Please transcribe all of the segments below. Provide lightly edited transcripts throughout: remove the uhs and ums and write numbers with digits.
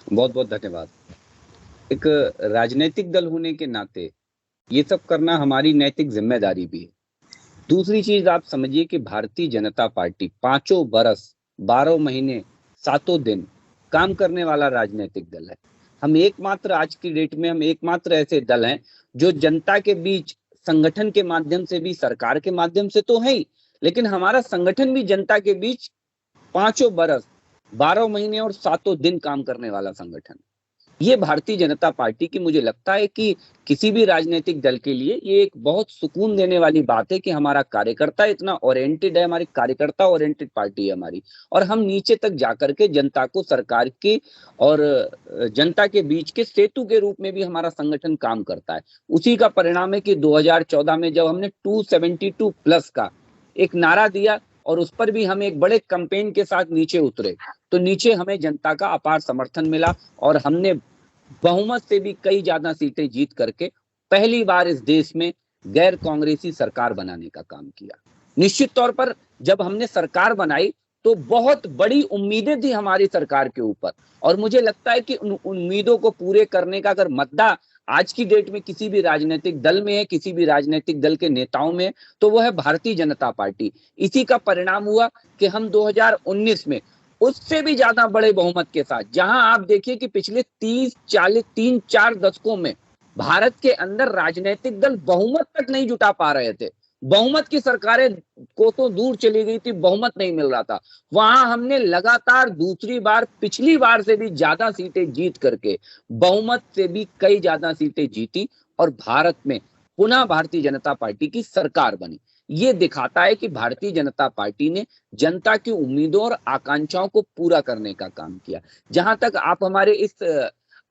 बहुत बहुत धन्यवाद। एक राजनीतिक दल होने के नाते ये सब करना हमारी नैतिक जिम्मेदारी भी है। दूसरी चीज आप समझिए कि भारतीय जनता पार्टी 5 बरस 12 महीने 7 दिन काम करने वाला राजनीतिक दल है। हम एकमात्र आज की डेट में हम एकमात्र ऐसे दल हैं जो जनता के बीच संगठन के माध्यम से भी, सरकार के माध्यम से तो है ही, लेकिन हमारा संगठन भी जनता के बीच 5 बरस 12 महीने और 7 दिन काम करने वाला संगठन। ये भारतीय जनता पार्टी की, मुझे लगता है कि किसी भी राजनीतिक दल के लिए ये एक बहुत सुकून देने वाली बात है कि हमारा कार्यकर्ता इतना ओरिएंटेड है, हमारी कार्यकर्ता ओरिएंटेड पार्टी है हमारी, और हम नीचे तक जाकर के जनता को, सरकार की और जनता के बीच के सेतु के रूप में भी हमारा संगठन काम करता है। उसी का परिणाम है कि 2014 में जब हमने 272 प्लस का एक नारा दिया और उस पर भी हम एक बड़े कैंपेन के साथ नीचे उतरे, तो नीचे हमें जनता का अपार समर्थन मिला और हमने बहुमत से भी कई ज्यादा सीटें जीत करके पहली बार इस देश में गैर कांग्रेसी सरकार बनाने का काम किया। निश्चित तौर पर जब हमने सरकार बनाई तो बहुत बड़ी उम्मीदें थी हमारी सरकार के ऊपर, और मुझे लगता है कि उन उम्मीदों को पूरे करने का अगर मद्दा आज की डेट में किसी भी राजनीतिक दल में है, किसी भी राजनीतिक दल के नेताओं में, तो वो है भारतीय जनता पार्टी। इसी का परिणाम हुआ कि हम 2019 में उससे भी ज्यादा बड़े बहुमत के साथ, जहां आप देखिए कि पिछले 30-40 3-4 दशकों में भारत के अंदर राजनीतिक दल बहुमत तक नहीं जुटा पा रहे थे, बहुमत की सरकारें को तो दूर चली गई थी, बहुमत नहीं मिल रहा था, वहां हमने लगातार दूसरी बार, पिछली बार से भी ज्यादा सीटें जीत करके बहुमत से भी कई ज्यादा सीटें जीती और भारत में पुनः भारतीय जनता पार्टी की सरकार बनी। ये दिखाता है कि भारतीय जनता पार्टी ने जनता की उम्मीदों और आकांक्षाओं को पूरा करने का काम किया। जहां तक आप हमारे इस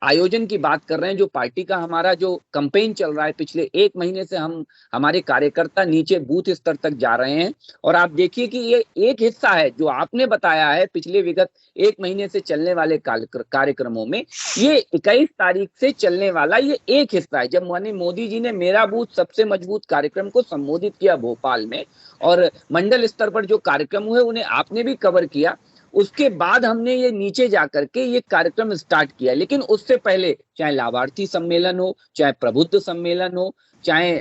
आयोजन की बात कर रहे हैं, जो पार्टी का हमारा जो कैंपेन चल रहा है, पिछले 1 महीने से हम हमारे कार्यकर्ता नीचे बूथ स्तर तक जा रहे हैं, और आप देखिए कि ये एक हिस्सा है जो आपने बताया है पिछले विगत 1 महीने से चलने वाले कार्यक्रमों में, ये 21 तारीख से चलने वाला ये एक हिस्सा है। जब माननीय मोदी जी ने मेरा बूथ सबसे मजबूत कार्यक्रम को संबोधित किया भोपाल में, और मंडल स्तर पर जो कार्यक्रम हुए उन्हें आपने भी कवर किया, उसके बाद हमने ये नीचे जाकर के ये कार्यक्रम स्टार्ट किया। लेकिन उससे पहले चाहे लाभार्थी सम्मेलन हो, चाहे प्रबुद्ध सम्मेलन हो, चाहे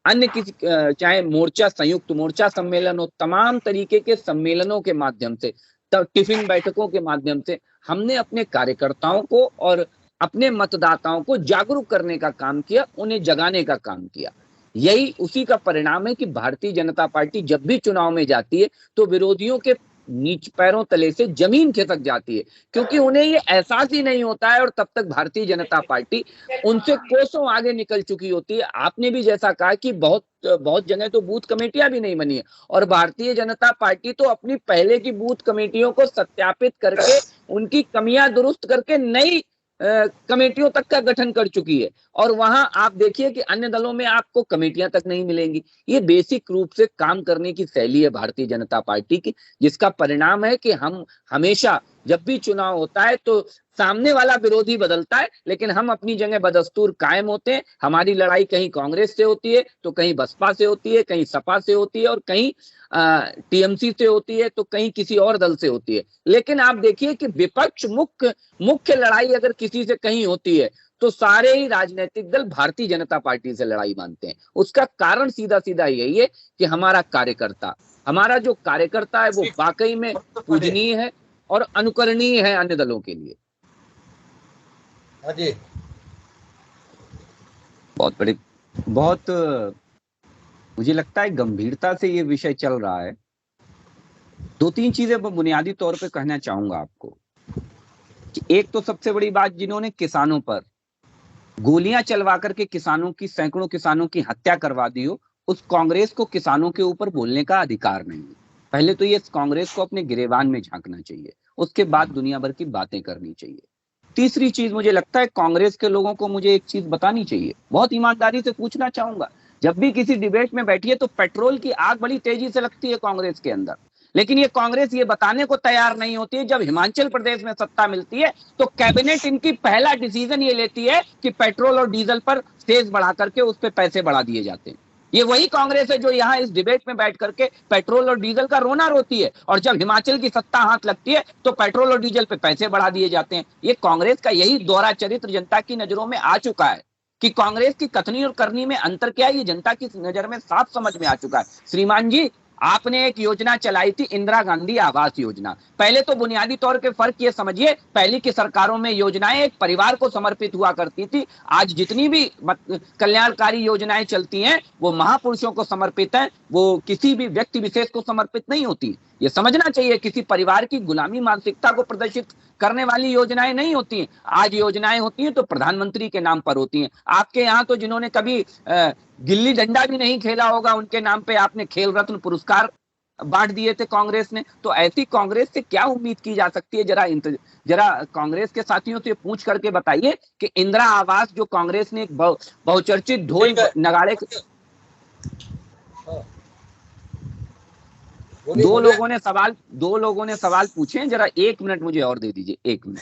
अन्य किसी चाहे मोर्चा, संयुक्त मोर्चा सम्मेलन हो, तमाम तरीके के सम्मेलनों के माध्यम से, टिफिन बैठकों के माध्यम से हमने अपने कार्यकर्ताओं को और अपने मतदाताओं को जागरूक करने का काम किया, उन्हें जगाने का काम किया। यही उसी का परिणाम है कि भारतीय जनता पार्टी जब भी चुनाव में जाती है तो विरोधियों के नीच पैरों तले से जमीन खिसक जाती है, क्योंकि उन्हें ये एहसास ही नहीं होता है, और तब तक भारतीय जनता पार्टी उनसे कोसों आगे निकल चुकी होती है। आपने भी जैसा कहा कि बहुत बहुत जगह तो बूथ कमेटियां भी नहीं बनी है, और भारतीय जनता पार्टी तो अपनी पहले की बूथ कमेटियों को सत्यापित करके, उनकी कमियां दुरुस्त करके नई कमेटियों तक का गठन कर चुकी है, और वहां आप देखिए कि अन्य दलों में आपको कमेटियां तक नहीं मिलेंगी। ये बेसिक रूप से काम करने की शैली है भारतीय जनता पार्टी की, जिसका परिणाम है कि हम हमेशा जब भी चुनाव होता है तो सामने वाला विरोधी बदलता है, लेकिन हम अपनी जगह बदस्तूर कायम होते हैं। हमारी लड़ाई कहीं कांग्रेस से होती है, तो कहीं बसपा से होती है, कहीं सपा से होती है, और कहीं टीएमसी से होती है, तो कहीं किसी और दल से होती है। लेकिन आप देखिए कि विपक्ष मुख्य लड़ाई अगर किसी से कहीं होती है तो सारे ही राजनीतिक दल भारतीय जनता पार्टी से लड़ाई मानते हैं। उसका कारण सीधा सीधा यही है कि हमारा जो कार्यकर्ता है वो वाकई में पूजनीय है और अनुकरणीय है अन्य दलों के लिए। जी बहुत मुझे लगता है गंभीरता से ये विषय चल रहा है। 2-3 चीजें बुनियादी तौर पे कहना चाहूंगा आपको। एक तो सबसे बड़ी बात, जिन्होंने किसानों पर गोलियां चलवा करके सैकड़ों किसानों की हत्या करवा दी हो, उस कांग्रेस को किसानों के ऊपर बोलने का अधिकार नहीं है। पहले तो ये कांग्रेस को अपने गिरेबान में झांकना चाहिए, उसके बाद दुनिया भर की बातें करनी चाहिए। तीसरी चीज, मुझे लगता है कांग्रेस के लोगों को मुझे एक चीज बतानी चाहिए, बहुत ईमानदारी से पूछना चाहूंगा। जब भी किसी डिबेट में बैठिए तो पेट्रोल की आग बड़ी तेजी से लगती है कांग्रेस के अंदर, लेकिन ये कांग्रेस ये बताने को तैयार नहीं होती है, जब हिमाचल प्रदेश में सत्ता मिलती है तो कैबिनेट इनकी पहला डिसीजन ये लेती है कि पेट्रोल और डीजल पर सेस बढ़ा करके उस पर पैसे बढ़ा दिए जाते हैं। ये वही कांग्रेस है जो यहाँ इस डिबेट में बैठ करके पेट्रोल और डीजल का रोना रोती है, और जब हिमाचल की सत्ता हाथ लगती है तो पेट्रोल और डीजल पे पैसे बढ़ा दिए जाते हैं। ये कांग्रेस का यही दोहरा चरित्र जनता की नजरों में आ चुका है कि कांग्रेस की कथनी और करनी में अंतर क्या है, ये जनता की नजर में साफ समझ में आ चुका है। श्रीमान जी, आपने एक योजना चलाई थी, इंदिरा गांधी आवास योजना। पहले तो बुनियादी तौर के फर्क ये समझिए, पहले की सरकारों में योजनाएं एक परिवार को समर्पित हुआ करती थी। आज जितनी भी कल्याणकारी योजनाएं चलती हैं वो महापुरुषों को समर्पित हैं, वो किसी भी व्यक्ति विशेष को समर्पित नहीं होती। ये समझना चाहिए, किसी परिवार की गुलामी मानसिकता को प्रदर्शित करने वाली योजनाएं नहीं होती हैं। आज योजनाएं होती हैं तो प्रधानमंत्री के नाम पर होती हैं। आपके यहाँ तो जिन्होंने कभी गिल्ली डंडा भी नहीं खेला होगा, उनके नाम पे आपने खेल रत्न पुरस्कार बांट दिए थे कांग्रेस ने। तो ऐसी कांग्रेस से क्या उम्मीद की जा सकती है? जरा कांग्रेस के साथियों से पूछ करके बताइए कि इंदिरा आवास जो कांग्रेस ने एक बहुचर्चित ढोल नगाड़े, दो लोगों ने सवाल पूछे, जरा 1 मिनट मुझे और दे दीजिए, 1 मिनट।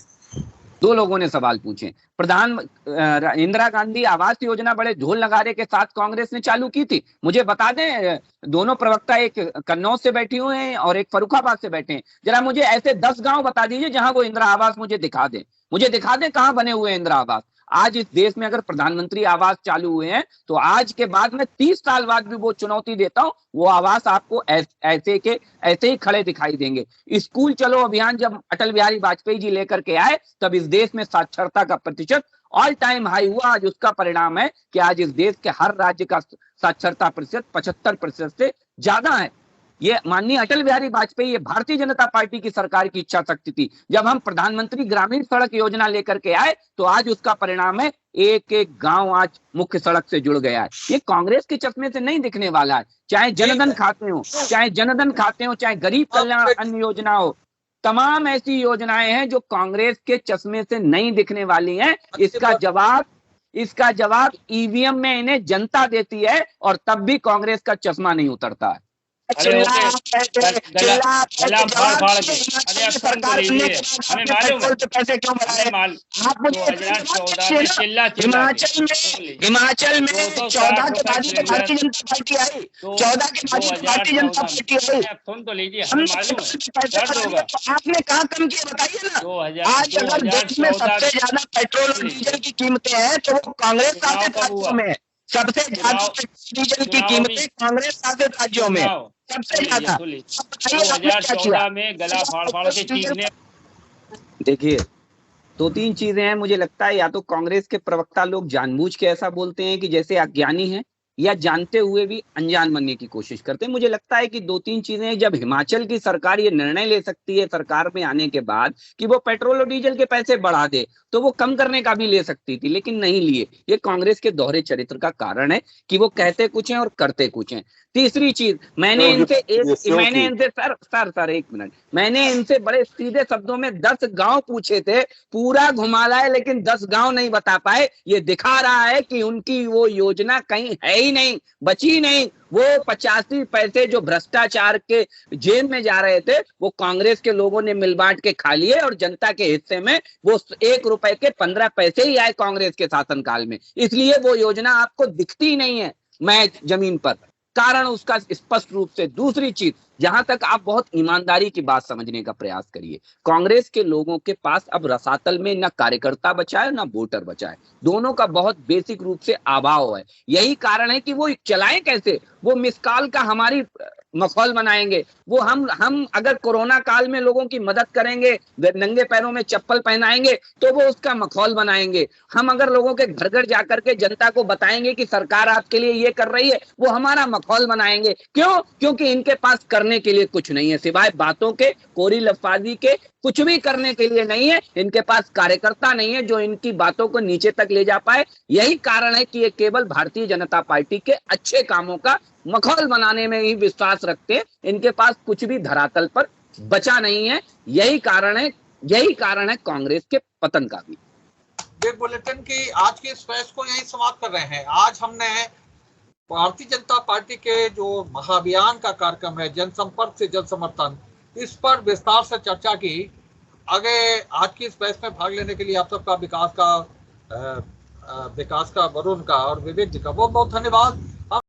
2 लोगों ने सवाल पूछे। इंदिरा गांधी आवास योजना बड़े ढोल नगाड़े के साथ कांग्रेस ने चालू की थी। मुझे बता दें, दोनों प्रवक्ता एक कन्नौज से बैठे हुए हैं और एक फर्रुखाबाद से बैठे हैं, जरा मुझे ऐसे 10 गांव बता दीजिए जहां वो इंदिरा आवास मुझे दिखा दें कहां बने हुए हैं इंदिरा आवास। आज इस देश में अगर प्रधानमंत्री आवास चालू हुए हैं तो आज के बाद में 30 साल बाद भी वो चुनौती देता हूं, वो आवास आपको ऐसे ही खड़े दिखाई देंगे। स्कूल चलो अभियान जब अटल बिहारी वाजपेयी जी लेकर के आए तब इस देश में साक्षरता का प्रतिशत ऑल टाइम हाई हुआ। आज उसका परिणाम है कि आज इस देश के हर राज्य का साक्षरता प्रतिशत 75% से ज्यादा है। ये माननीय अटल बिहारी वाजपेयी, ये भारतीय जनता पार्टी की सरकार की इच्छा शक्ति थी। जब हम प्रधानमंत्री ग्रामीण सड़क योजना लेकर के आए तो आज उसका परिणाम है एक एक गांव आज मुख्य सड़क से जुड़ गया है। ये कांग्रेस के चश्मे से नहीं दिखने वाला है। चाहे जनधन खाते हो, चाहे गरीब कल्याण अन्न योजना हो, तमाम ऐसी योजनाएं हैं जो कांग्रेस के चश्मे से नहीं दिखने वाली हैं। इसका जवाब ईवीएम में इन्हें जनता देती है और तब भी कांग्रेस का चश्मा नहीं उतरता है। हमें मालूम है पैसे क्यों बढ़ाए। हिमाचल में 14 के बाद भारतीय जनता पार्टी आई, 14 के बाद भारतीय जनता पार्टी आई। सुन तो लीजिए, हमें मालूम है। आपने कहाँ कम किया बताइए ना। आज अगर देश में सबसे ज्यादा पेट्रोल और डीजल की कीमतें हैं तो वो कांग्रेस शासित राज्यों में सबसे ज्यादा डीजल की कीमतें कांग्रेस शासित राज्यों में सबसे ज्यादा। 2014 में गला फाड़ के चीखने। देखिए, 2-3 चीजें हैं। मुझे लगता है या तो कांग्रेस के प्रवक्ता लोग जानबूझ के ऐसा बोलते हैं कि जैसे अज्ञानी हैं, या जानते हुए भी अनजान बनने की कोशिश करते हैं। मुझे लगता है कि 2-3 चीजें, जब हिमाचल की सरकार ये निर्णय ले सकती है सरकार में आने के बाद कि वो पेट्रोल और डीजल के पैसे बढ़ा दे, तो वो कम करने का भी ले सकती थी, लेकिन नहीं लिए। ये कांग्रेस के दोहरे चरित्र का कारण है कि वो कहते कुछ हैं और करते कुछ हैं। तीसरी चीज, मैंने इनसे सर 1 मिनट, मैंने इनसे बड़े सीधे शब्दों में 10 गांव पूछे थे, पूरा घुमा लाए लेकिन 10 गांव नहीं बता पाए। ये दिखा रहा है कि उनकी वो योजना कहीं है ही नहीं, बची नहीं। वो 85 पैसे जो भ्रष्टाचार के जेब में जा रहे थे वो कांग्रेस के लोगों ने मिल बांट के खा लिए, और जनता के हिस्से में वो 1 रुपए के 15 पैसे ही आए कांग्रेस के शासनकाल में। इसलिए वो योजना आपको दिखती नहीं है मैं जमीन पर, कारण उसका स्पष्ट रूप से। दूसरी चीज, जहां तक आप बहुत ईमानदारी की बात समझने का प्रयास करिए, कांग्रेस के लोगों के पास अब रसातल में न कार्यकर्ता बचा है न वोटर बचा है, दोनों का बहुत बेसिक रूप से अभाव है। यही कारण है कि वो चलाएं कैसे। वो मिस कॉल का हमारी मखौल बनाएंगे। वो हम अगर कोरोना काल में लोगों की मदद करेंगे, नंगे पैरों में चप्पल पहनाएंगे तो वो उसका मखौल बनाएंगे। हम अगर लोगों के घर घर जाकर के जनता को बताएंगे कि सरकार आपके लिए ये कर रही है, वो हमारा मखौल बनाएंगे। क्यों? क्योंकि इनके पास करने के लिए कुछ नहीं है, सिवाय बातों के, कोरी लफाजी के, कुछ भी करने के लिए नहीं है। इनके पास कार्यकर्ता नहीं है जो इनकी बातों को नीचे तक ले जा पाए। यही कारण है कि ये केवल भारतीय जनता पार्टी के अच्छे कामों का मखौल बनाने में ही विश्वास रखते हैं। इनके पास कुछ भी धरातल पर बचा नहीं है। यही कारण है कांग्रेस के पतन का भी। बिग बुलेटिन की आज की इस बहस को यही समाप्त कर रहे हैं। आज हमने भारतीय जनता पार्टी के जो महाअभियान का कार्यक्रम है, जनसंपर्क से जन समर्थन, इस पर विस्तार से चर्चा की। आगे आज की इस बहस में भाग लेने के लिए आप सबका विकास का वरुण का और विवेक जी का बहुत बहुत धन्यवाद।